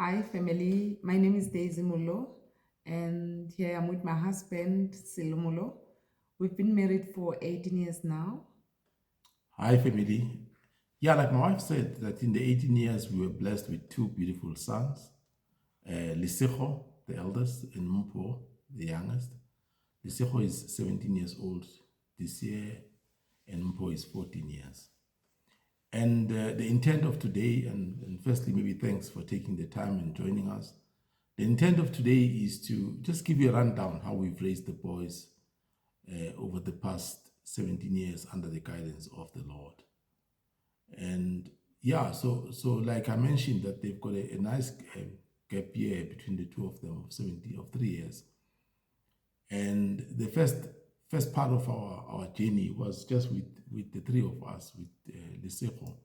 Hi, family. My name is Daisy Mollo, and here I'm with my husband, Sello Mollo. We've been married for 18 years now. Hi, family. Yeah, like my wife said, that in the 18 years we were blessed with two beautiful sons, Lisejo, the eldest, and Mpo, the youngest. Lisejo is 17 years old this year, and Mpo is 14 years. And the intent of today, and firstly, maybe thanks for taking the time and joining us. The intent of today is to just give you a rundown how we've raised the boys over the past 17 years under the guidance of the Lord. And yeah, so like I mentioned, that they've got a nice gap year between the two of them of 3 years. And the first part of our journey was just with the three of us, with Lesego.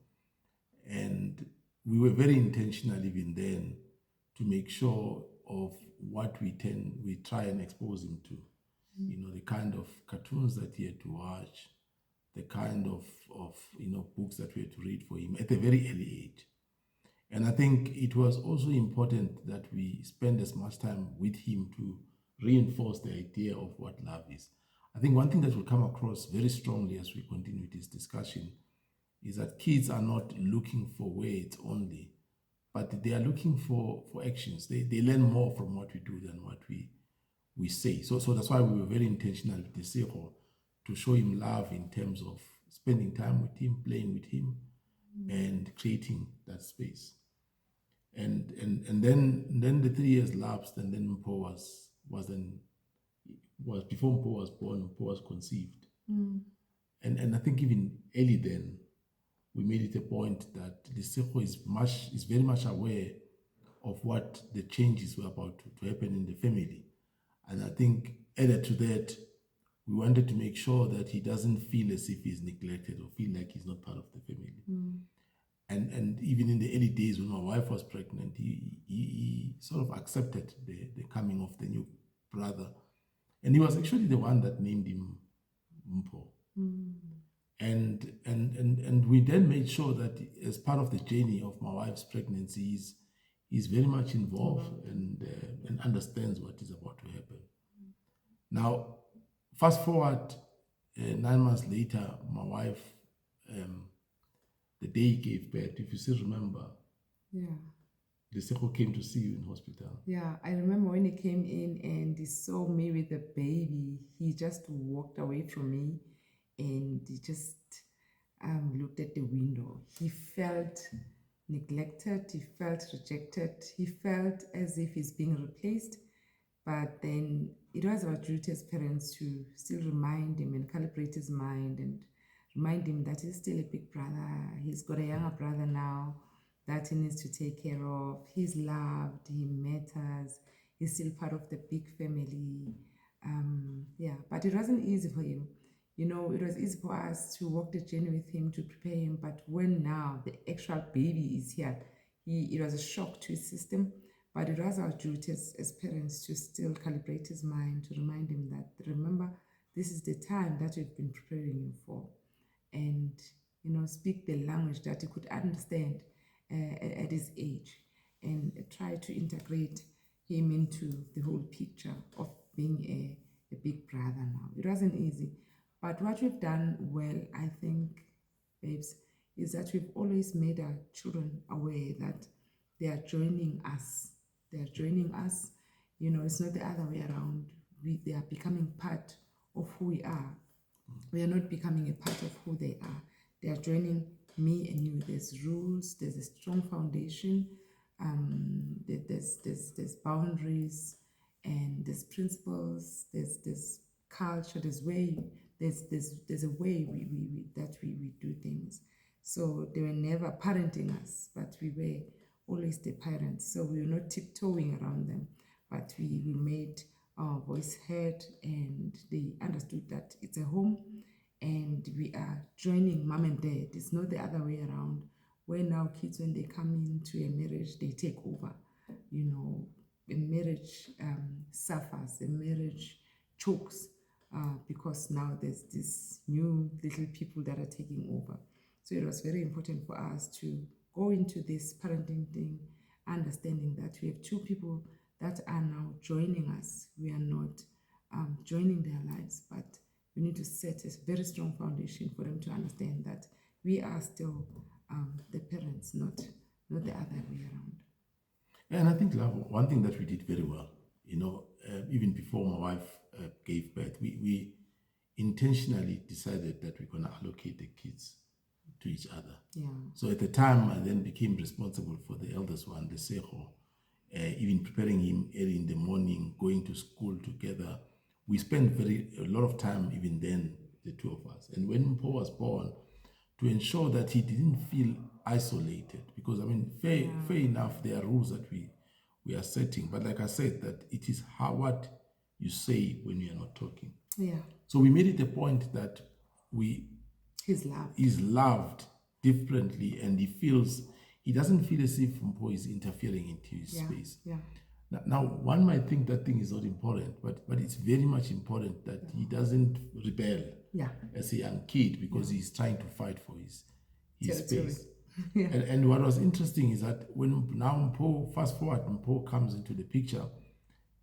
And we were very intentional even then to make sure of what we try and expose him to. The kind of cartoons that he had to watch, the kind of books that we had to read for him at a very early age. And I think it was also important that we spend as much time with him to reinforce the idea of what love is. I think one thing that will come across very strongly as we continue this discussion is that kids are not looking for words only, but they are looking for actions. They learn more from what we do than what we say. So that's why we were very intentional with the Seho to show him love in terms of spending time with him, playing with him, and creating that space. And then the 3 years lapsed, and then Mpo was before Mpo was born, Mpo was conceived. And I think even early then we made it a point that Lesego is very much aware of what the changes were about to happen in the family. And I think added to that, we wanted to make sure that he doesn't feel as if he's neglected or feel like he's not part of the family. And even in the early days when my wife was pregnant, he sort of accepted the coming of the new brother. And he was actually the one that named him Mpo. And we then made sure that as part of the journey of my wife's pregnancy, he's very much involved and understands what is about to happen. Now, fast forward 9 months later, my wife, the day he gave birth, if you still remember, Yeah. the Seko came to see you in hospital. Yeah, I remember when he came in and he saw me with the baby, he just walked away from me and he just looked at the window. He felt neglected, he felt rejected, he felt as if he's being replaced. But then it was our duty as parents to still remind him and calibrate his mind and remind him that he's still a big brother. He's got a younger brother now that he needs to take care of. He's loved, he matters, he's still part of the big family. Yeah, but it wasn't easy for him. It was easy for us to walk the journey with him to prepare him, but when now the actual baby is here, it was a shock to his system. But it was our duty as parents to still calibrate his mind, to remind him that, remember, this is the time that we've been preparing you for. And, speak the language that he could understand at his age and try to integrate him into the whole picture of being a big brother now. It wasn't easy. But what we've done well, I think, babes, is that we've always made our children aware that they are joining us. They are joining us. It's not the other way around. They are becoming part of who we are. We are not becoming a part of who they are. They are joining me and you. There's rules, there's a strong foundation, there's boundaries, and there's principles, there's culture, there's a way we do things. So they were never parenting us, but we were always the parents. So we were not tiptoeing around them, but we made our voice heard, and they understood that it's a home and we are joining mom and dad. It's not the other way around, where now kids, when they come into a marriage, they take over. A marriage suffers, a marriage chokes, because now there's this new little people that are taking over. So it was very important for us to go into this parenting thing understanding that we have two people that are now joining us. We are not joining their lives, but we need to set a very strong foundation for them to understand that we are still the parents, not the other way around. And I think, love, one thing that we did very well, even before my wife gave birth, we intentionally decided that we're going to allocate the kids to each other. Yeah. So at the time, I then became responsible for the eldest one, the Seho, even preparing him early in the morning, going to school together. We spent a lot of time even then, the two of us. And when Mpo was born, to ensure that he didn't feel isolated, because I mean, fair enough, there are rules that we are setting, but like I said, that it is how what you say when you are not talking. Yeah. So we made it a point that he's loved. He's loved differently, and he doesn't feel as if Mpo is interfering into his space. Yeah. Now, one might think that thing is not important, but it's very much important that he doesn't rebel as a young kid, because he's trying to fight for his space. And what was interesting is that when now Mpo, fast forward, Mpo comes into the picture,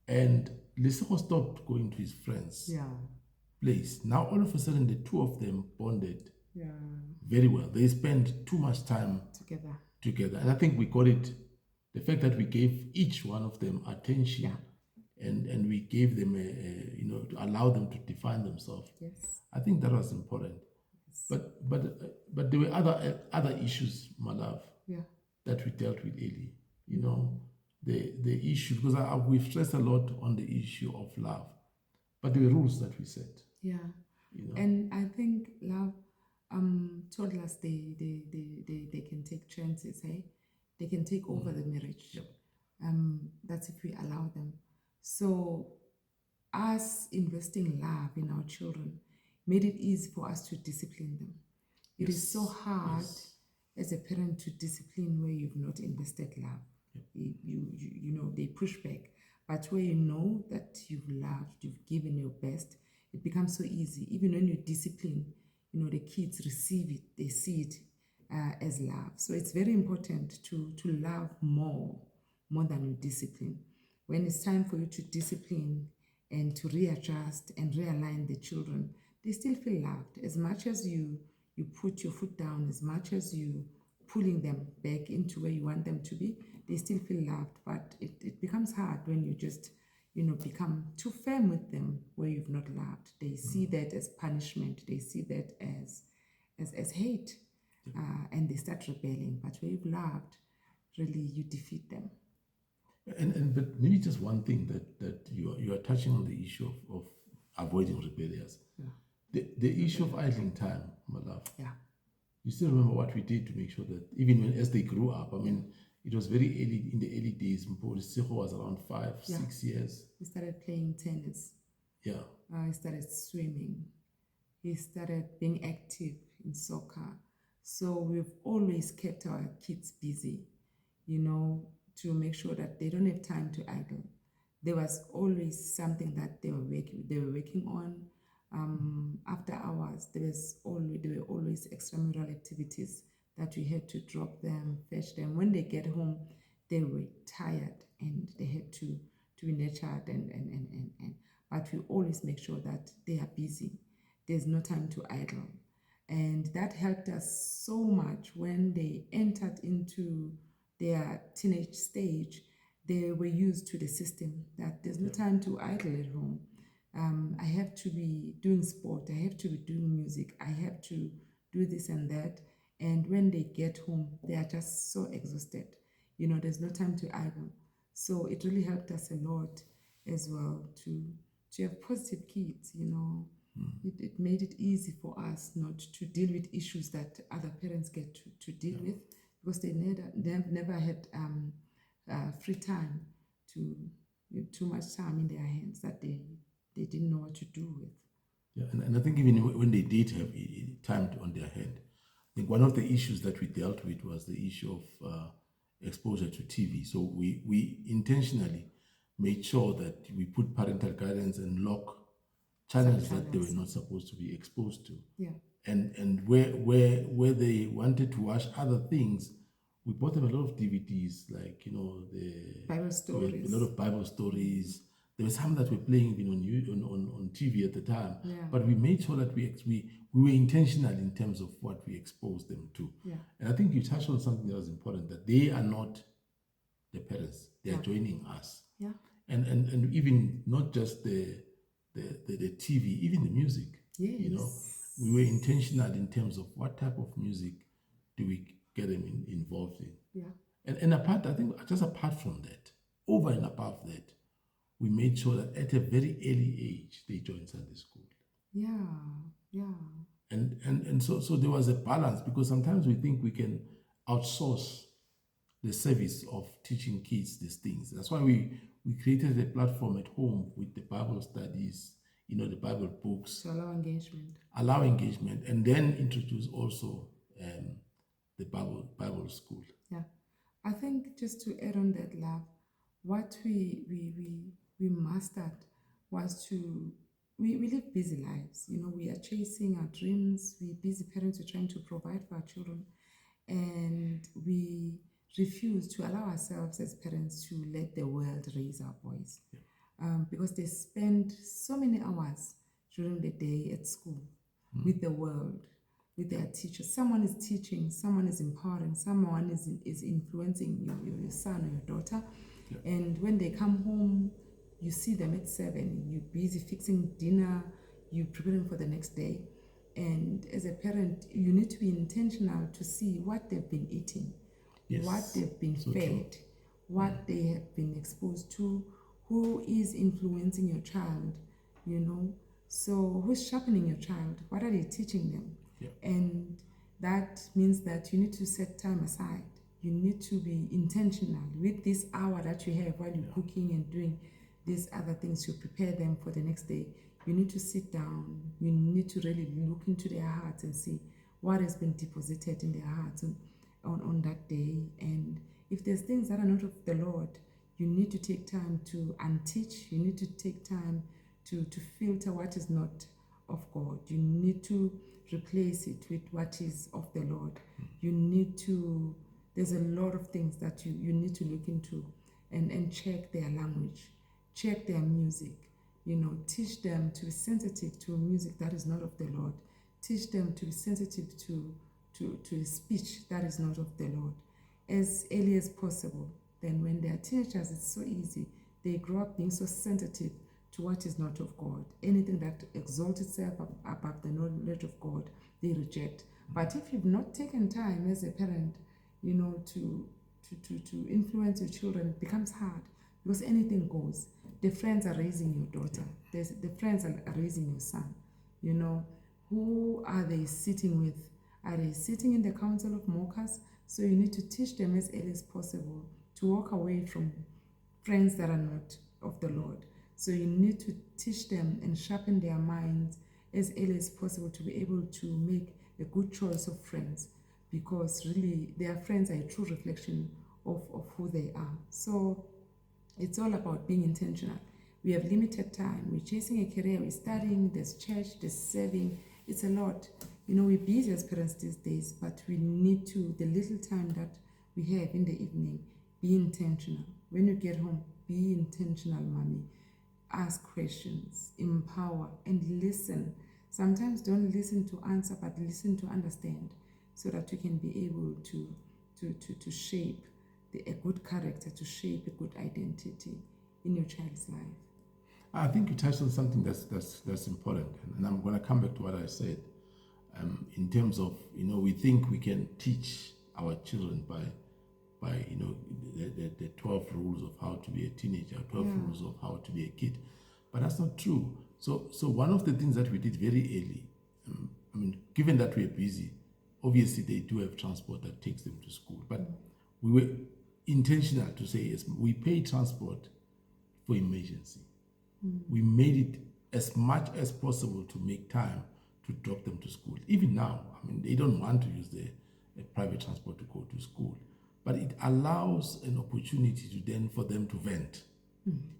and Lesego stopped going to his friends' place. Now all of a sudden the two of them bonded very well. They spent too much time together. And I think we got it, the fact that we gave each one of them attention, and we gave them to allow them to define themselves. Yes. I think that was important. Yes. But there were other issues, my love, that we dealt with early. The issue, because we've stressed a lot on the issue of love, but there were rules that we set. Yeah. And I think love, toddlers, they can take chances, hey? They can take over the marriage. Yep. That's if we allow them. So us investing love in our children made it easy for us to discipline them. It is so hard as a parent to discipline where you've not invested love. They push back. But where you know that you've loved, you've given your best, it becomes so easy. Even when you discipline, the kids receive it, they see it as love. So it's very important to love more than you discipline. When it's time for you to discipline and to readjust and realign the children, they still feel loved. As much as you put your foot down, as much as you pulling them back into where you want them to be, they still feel loved. But it becomes hard when you just become too firm with them where you've not loved. They see that as punishment. They see that as hate, and they start rebelling. But where you've loved, really you defeat them. But maybe just one thing that you are touching on, the issue of avoiding rebellious. The issue of idling time, my love. Yeah. You still remember what we did to make sure that even as they grew up, I mean, it was very early, in the early days, Mpo was around 5-6 years. He started playing tennis. Yeah. He started swimming. He started being active in soccer. So we've always kept our kids busy, to make sure that they don't have time to idle. There was always something that they were working on. After hours, there were always extramural activities that we had to drop them, fetch them. When they get home, they were tired and they had to be nurtured and but we always make sure that they are busy. There's no time to idle. And that helped us so much when they entered into their teenage stage. They were used to the system that there's no time to idle at home. I have to be doing sport, I have to be doing music, I have to do this and that. And when they get home, they are just so exhausted. There's no time to idle. So it really helped us a lot as well to have positive kids, It made it easy for us not to deal with issues that other parents get to deal with, because they never had free time, too much time in their hands that they didn't know what to do with. Yeah, and I think even when they did have time on their hand, I think one of the issues that we dealt with was the issue of exposure to TV. So we intentionally made sure that we put parental guidance and lock channels that they were not supposed to be exposed to. Yeah. And where they wanted to watch other things, we bought them a lot of DVDs, like, Bible there were a lot stories. of Bible stories. There were some that were playing even on TV at the time. Yeah. But we made sure that we were intentional in terms of what we exposed them to. Yeah. And I think you touched on something that was important, that they are not the parents, they are Yeah. joining us. Yeah. And even not just the TV, even the music. Yes. We were intentional in terms of what type of music do we get them involved in. Yeah. And apart, I think just apart from that, over and above that, we made sure that at a very early age they joined Sunday school. Yeah. Yeah. And so there was a balance, because sometimes we think we can outsource the service of teaching kids these things. That's why we created a platform at home with the Bible studies, the Bible books, To allow engagement, and then introduce also the Bible school. Yeah. I think just to add on that, love, what we mastered was to we live busy lives. We are chasing our dreams. We busy parents. We're trying to provide for our children, and we refuse to allow ourselves as parents to let the world raise our boys. Because they spend so many hours during the day at school with the world, with their teachers. Someone is teaching, someone is empowering, someone is influencing your son or your daughter. Yeah. And when they come home, you see them at 7, you're busy fixing dinner, you're preparing for the next day. And as a parent, you need to be intentional to see what they've been eating, Yes. what they've been So fed, true. what they have been exposed to, who is influencing your child, so who's sharpening your child, what are they teaching them? Yeah. And that means that you need to set time aside. You need to be intentional with this hour that you have while you're cooking and doing these other things. You prepare them for the next day. You need to sit down. You need to really look into their hearts and see what has been deposited in their hearts on that day. And if there's things that are not of the Lord, you need to take time to unteach. You need to take time to filter what is not of God. You need to replace it with what is of the Lord. You need to, there's a lot of things that you need to look into and check their language, check their music, teach them to be sensitive to music that is not of the Lord. Teach them to be sensitive to speech that is not of the Lord as early as possible. Then when they are teenagers, it's so easy. They grow up being so sensitive to what is not of God. Anything that exalts itself above the knowledge of God, they reject. But if you've not taken time as a parent, to influence your children, it becomes hard, because anything goes. The friends are raising your daughter. The friends are raising your son. Who are they sitting with? Are they sitting in the council of mockers? So you need to teach them as early as possible to walk away from friends that are not of the Lord. So you need to teach them and sharpen their minds as early as possible to be able to make a good choice of friends, because really their friends are a true reflection of who they are. So it's all about being intentional. We have limited time. We're chasing a career, we're studying, there's church, there's serving. It's a lot. We're busy as parents these days, but we need to, the little time that we have in the evening, be intentional. When you get home, be intentional, mommy. Ask questions, empower, and listen. Sometimes don't listen to answer, but listen to understand, so that you can be able to shape a good character, to shape a good identity in your child's life. I think you touched on something that's important, and I'm going to come back to what I said. In terms of, we think we can teach our children by the 12 rules of how to be a teenager, 12 rules of how to be a kid, but that's not true. So one of the things that we did very early, given that we're busy, obviously they do have transport that takes them to school, but we were intentional to say, yes, we pay transport for emergency. We made it as much as possible to make time to drop them to school. Even now, they don't want to use the private transport to go to school, but it allows an opportunity to then for them to vent.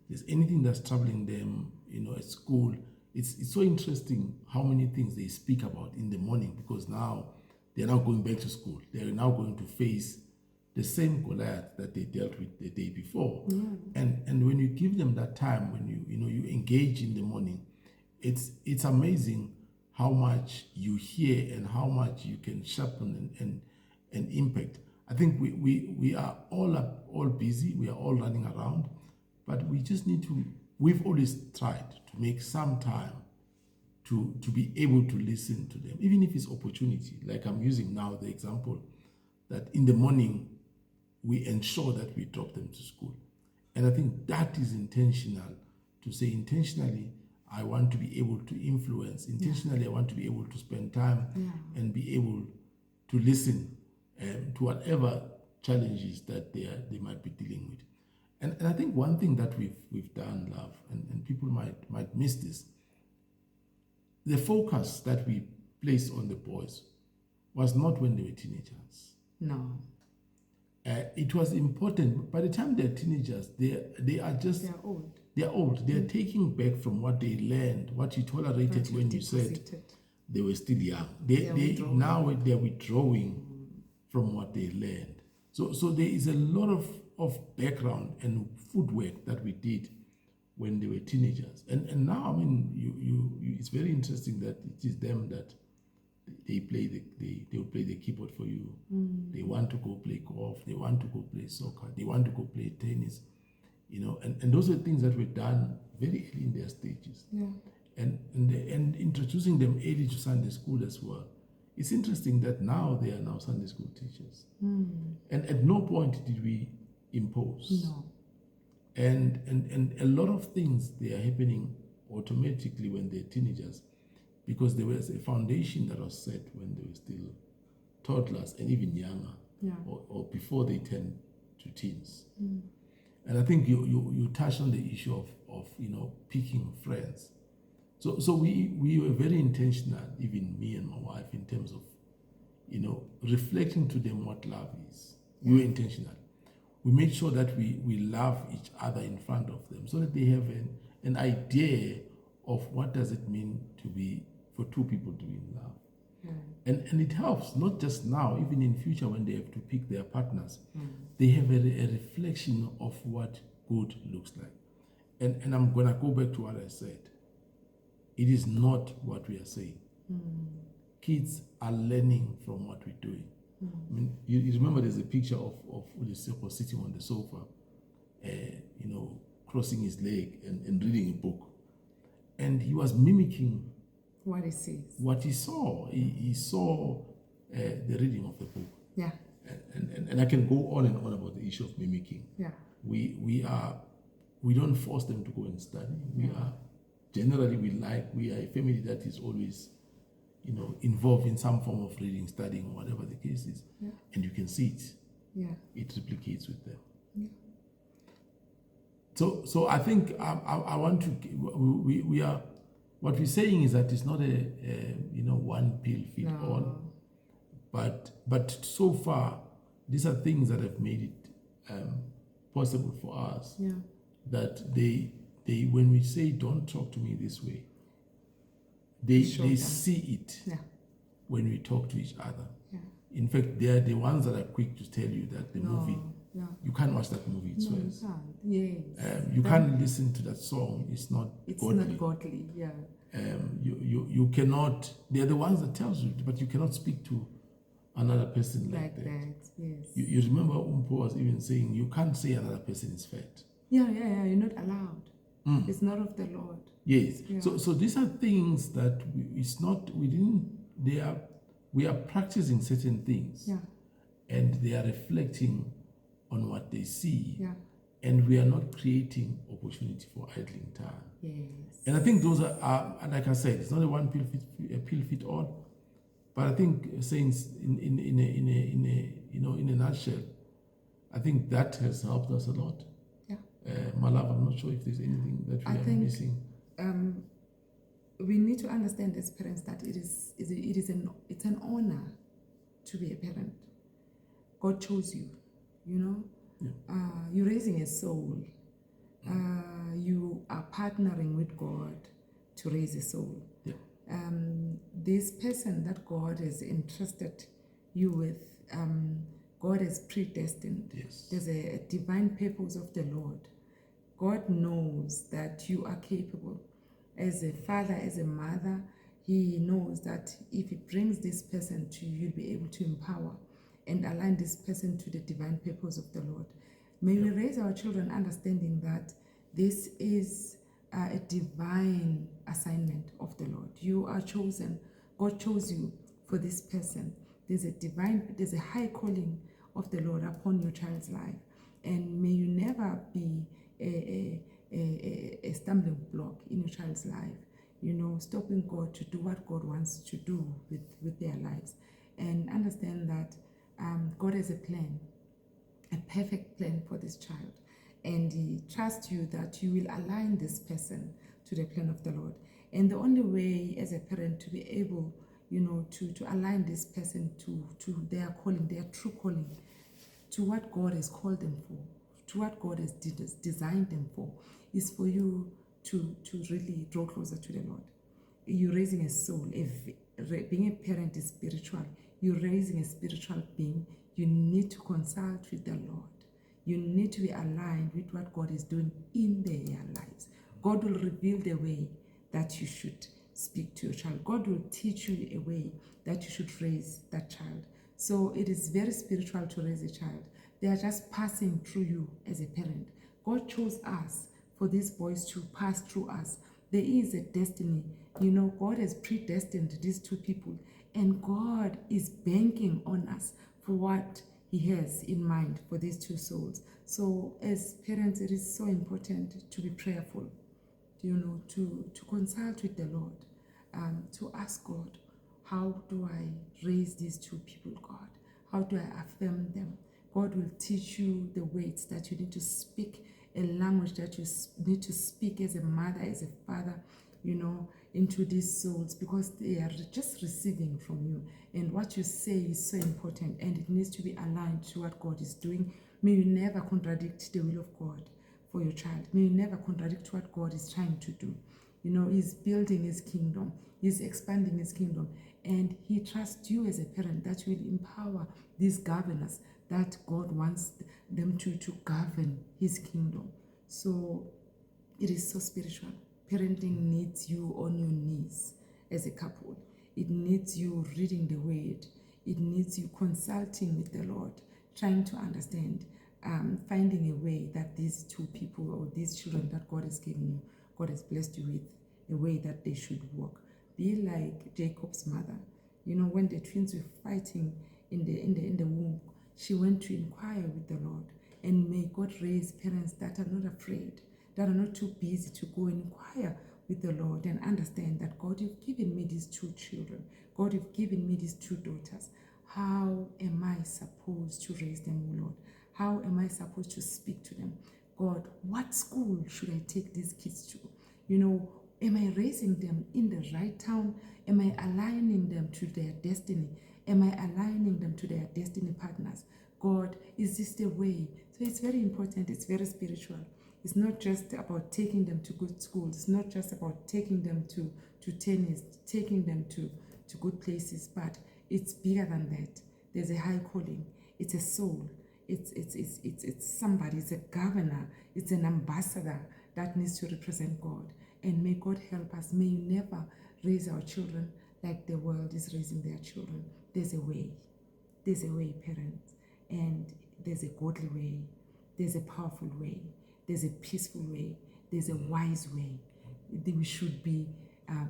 There's anything that's troubling them, at school. It's so interesting how many things they speak about in the morning, because now they're now going back to school. They're now going to face the same Goliath that they dealt with the day before. Yeah. And when you give them that time, when you engage in the morning, it's amazing how much you hear and how much you can sharpen and impact. I think we are all busy, we are all running around, but we just need to, we've always tried to make some time to be able to listen to them, even if it's opportunity. Like I'm using now the example that in the morning we ensure that we drop them to school. And I think that is intentional, to say intentionally, I want to be able to influence. Intentionally, I want to be able to spend time and be able to listen to whatever challenges that they might be dealing with. And I think one thing that we've done, love, and people might miss this, the focus that we placed on the boys was not when they were teenagers. No. It was important. By the time they're teenagers, they are just... They're old. They're old. They're taking back from what they learned, what you tolerated when you said they were still young. Now they're withdrawing from what they learned. So there is a lot of background and footwork that we did when they were teenagers. And now, I mean, you it's very interesting that it is them that they will play the keyboard for you. They want to go play golf. They want to go play soccer. They want to go play tennis. And those are things that were done very early in their stages. Yeah. And introducing them early to Sunday school as well. It's interesting that now they are now Sunday school teachers. And at no point did we impose. No. And a lot of things, they are happening automatically when they're teenagers, because there was a foundation that was set when they were still toddlers and even younger, or before they turned to teens. And I think you touched on the issue of picking friends. So we were very intentional, even me and my wife, in terms of reflecting to them what love is. We were intentional. We made sure that we love each other in front of them, so that they have an idea of what does it mean for two people to be in love. And it helps, not just now, even in future when they have to pick their partners. They have a reflection of what good looks like. And I'm going to go back to what I said. It is not what we are saying. Kids are learning from what we're doing. I mean, you remember there's a picture of Uliseko sitting on the sofa, crossing his leg and reading a book. And he was mimicking what he sees. What he saw. He saw the reading of the book. Yeah. And I can go on and on about the issue of mimicking. Yeah. We don't force them to go and study. We are a family that is always involved in some form of reading, studying, whatever the case is. Yeah. And you can see it. Yeah. It replicates with them. Yeah. So I think I want to, we are, what we're saying is that it's not a one pill fit all, but so far these are things that have made it possible for us. Yeah. That they when we say don't talk to me this way, they see it when we talk to each other. Yeah. In fact, they are the ones that are quick to tell you that the movie, you can't watch that movie, it swears. Yes. You can't listen to that song, it's not godly. Not godly, yeah. You cannot, they're the ones that tells you, but you cannot speak to another person like that. Yes. You remember Umpo was even saying, you can't say another person is fat. Yeah, you're not allowed. It's not of the Lord. Yes. Yeah. So these are things that we are practicing certain things. Yeah. And they are reflecting on what they see. Yeah. And we are not creating opportunity for idling time. Yes. And I think those are like I said, it's not a one pill fit all. But I think, saints, in a nutshell, I think that has helped us a lot. Yeah. My love, I'm not sure if there's anything that we are missing. We need to understand as parents that it's an honor to be a parent. God chose you, Yeah. You're raising a soul. You are partnering with God to raise a soul. Yeah. This person that God has entrusted you with, God has predestined. Yes. There's a divine purpose of the Lord. God knows that you are capable. As a father, as a mother, He knows that if He brings this person to you, you'll be able to empower and align this person to the divine purpose of the Lord. May we raise our children understanding that this is a divine assignment of the Lord. You are chosen. God chose you for this person. There's a high calling of the Lord upon your child's life. And may you never be a stumbling block in your child's life, stopping God to do what God wants to do with their lives. And understand that God has a plan, a perfect plan for this child. And He trusts you that you will align this person to the plan of the Lord. And the only way as a parent to be able, to align this person to their calling, their true calling, to what God has called them for, to what God has designed them for, is for you to really draw closer to the Lord. You're raising a soul. Being a parent is spiritual. You're raising a spiritual being. You need to consult with the Lord. You need to be aligned with what God is doing in their lives. God will reveal the way that you should speak to your child. God will teach you a way that you should raise that child. So it is very spiritual to raise a child. They are just passing through you as a parent. God chose us for these boys to pass through us. There is a destiny. God has predestined these two people, and God is banking on us for what He has in mind for these two souls. So as parents, it is so important to be prayerful, to consult with the Lord, to ask God, how do I raise these two people, God? How do I affirm them? God will teach you the words that you need to speak, a language that you need to speak as a mother, as a father, into these souls, because they are just receiving from you. And what you say is so important, and it needs to be aligned to what God is doing. May you never contradict the will of God for your child. May you never contradict what God is trying to do. He's building His kingdom. He's expanding His kingdom. And He trusts you as a parent that you will empower these governors, that God wants them to govern His kingdom. So it is so spiritual. Parenting needs you on your knees as a couple. It needs you reading the Word. It needs you consulting with the Lord, trying to understand, finding a way that these two people or these children that God has given you, God has blessed you with, a way that they should walk. Be like Jacob's mother. When the twins were fighting in the womb, she went to inquire with the Lord. And may God raise parents that are not afraid, that are not too busy to go and inquire with the Lord and understand that, God, you've given me these two children. God, you've given me these two daughters. How am I supposed to raise them, O Lord? How am I supposed to speak to them? God, what school should I take these kids to? Am I raising them in the right town? Am I aligning them to their destiny? Am I aligning them to their destiny partners? God, is this the way? So it's very important. It's very spiritual. It's not just about taking them to good schools. It's not just about taking them to tennis, taking them to good places, but it's bigger than that. There's a high calling. It's a soul. It's somebody. It's a governor. It's an ambassador that needs to represent God. And may God help us. May you never raise our children like the world is raising their children. There's a way. There's a way, parents. And there's a godly way. There's a powerful way. There's a peaceful way. There's a wise way. We should be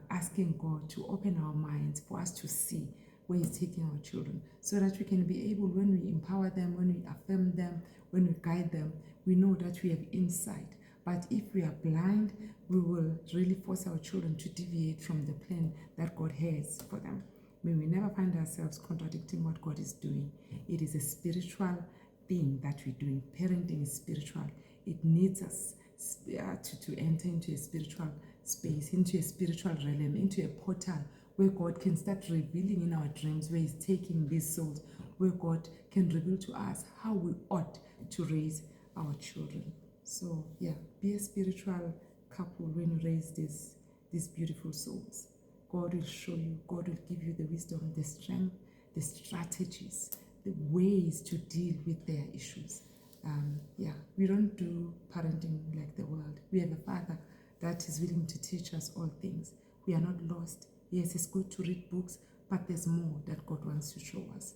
asking God to open our minds for us to see where He's taking our children, so that we can be able, when we empower them, when we affirm them, when we guide them, we know that we have insight. But if we are blind, we will really force our children to deviate from the plan that God has for them. May we never find ourselves contradicting what God is doing. It is a spiritual thing that we're doing. Parenting is spiritual. It needs us to enter into a spiritual space, into a spiritual realm, into a portal where God can start revealing in our dreams, where He's taking these souls, where God can reveal to us how we ought to raise our children. So yeah, be a spiritual couple when you raise these beautiful souls. God will show you, God will give you the wisdom, the strength, the strategies, the ways to deal with their issues. Yeah, we don't do parenting like the world. We have a Father that is willing to teach us all things. We are not lost. Yes, it's good to read books, but there's more that God wants to show us.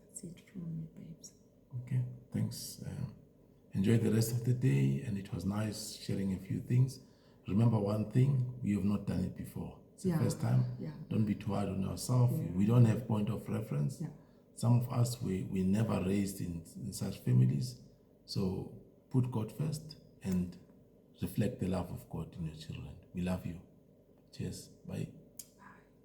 That's it from me, babes. Okay, thanks. Enjoy the rest of the day, and it was nice sharing a few things. Remember one thing, we have not done it before. It's the first time. Yeah. Don't be too hard on yourself. Yeah. We don't have point of reference. Yeah. Some of us, we never raised in such families. So put God first and reflect the love of God in your children. We love you. Cheers. Bye.